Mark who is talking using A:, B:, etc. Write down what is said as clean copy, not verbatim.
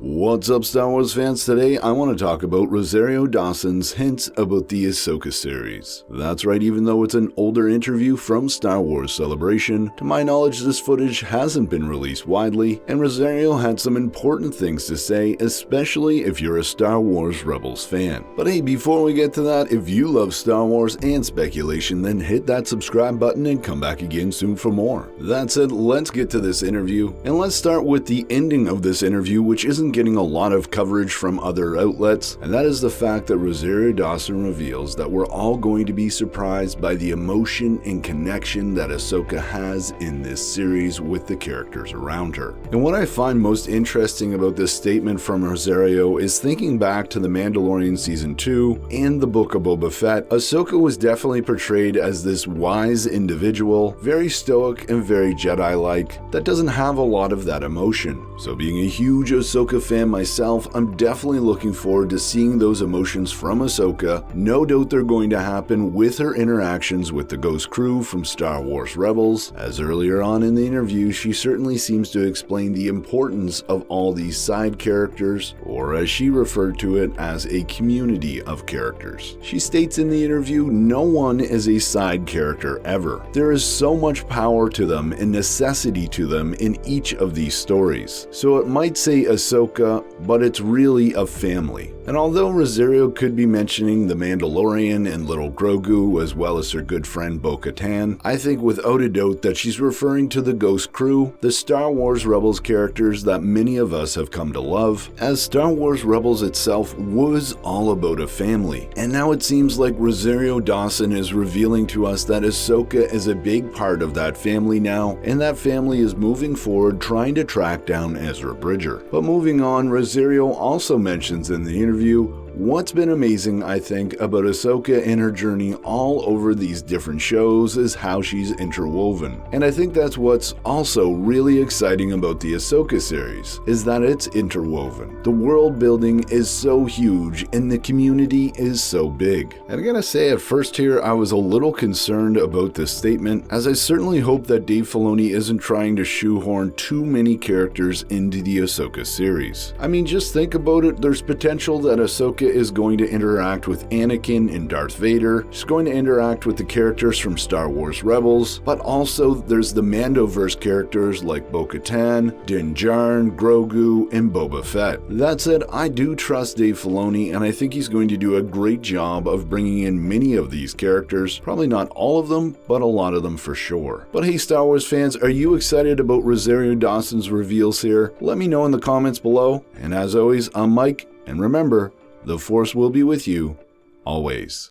A: What's up, Star Wars fans? Today I want to talk about Rosario Dawson's hints about the Ahsoka series. That's right, even though it's an older interview from Star Wars Celebration, to my knowledge this footage hasn't been released widely, and Rosario had some important things to say, especially if you're a Star Wars Rebels fan. But hey, before we get to that, if you love Star Wars and speculation, then hit that subscribe button and come back again soon for more. That said, let's get to this interview, and let's start with the ending of this interview, which isn't getting a lot of coverage from other outlets, and that is the fact that Rosario Dawson reveals that we're all going to be surprised by the emotion and connection that Ahsoka has in this series with the characters around her. And what I find most interesting about this statement from Rosario is thinking back to The Mandalorian Season 2 and the Book of Boba Fett. Ahsoka was definitely portrayed as this wise individual, very stoic and very Jedi-like, that doesn't have a lot of that emotion. So being a huge Ahsoka fan myself, I'm definitely looking forward to seeing those emotions from Ahsoka. No doubt they're going to happen with her interactions with the Ghost crew from Star Wars Rebels, as earlier on in the interview she certainly seems to explain the importance of all these side characters, or as she referred to it, as a community of characters. She states in the interview, no one is a side character ever. There is so much power to them and necessity to them in each of these stories. So it might say Ahsoka, but it's really a family. And although Rosario could be mentioning the Mandalorian and little Grogu as well as her good friend Bo-Katan, I think without a doubt that she's referring to the Ghost crew, the Star Wars Rebels characters that many of us have come to love, as Star Wars Rebels itself was all about a family. And now it seems like Rosario Dawson is revealing to us that Ahsoka is a big part of that family now, and that family is moving forward trying to track down Ezra Bridger. But moving on, Rosario also mentions in the interview, what's been amazing, I think, about Ahsoka and her journey all over these different shows is how she's interwoven. And I think that's what's also really exciting about the Ahsoka series, is that it's interwoven. The world building is so huge and the community is so big. And I gotta say, at first here, I was a little concerned about this statement, as I certainly hope that Dave Filoni isn't trying to shoehorn too many characters into the Ahsoka series. I mean, just think about it, there's potential that Ahsoka is going to interact with Anakin and Darth Vader. She's going to interact with the characters from Star Wars Rebels, but also there's the Mandoverse characters like Bo-Katan, Din Djarin, Grogu, and Boba Fett. That said, I do trust Dave Filoni, and I think he's going to do a great job of bringing in many of these characters. Probably not all of them, but a lot of them for sure. But hey, Star Wars fans, are you excited about Rosario Dawson's reveals here? Let me know in the comments below. And as always, I'm Mike, and remember, the Force will be with you, always.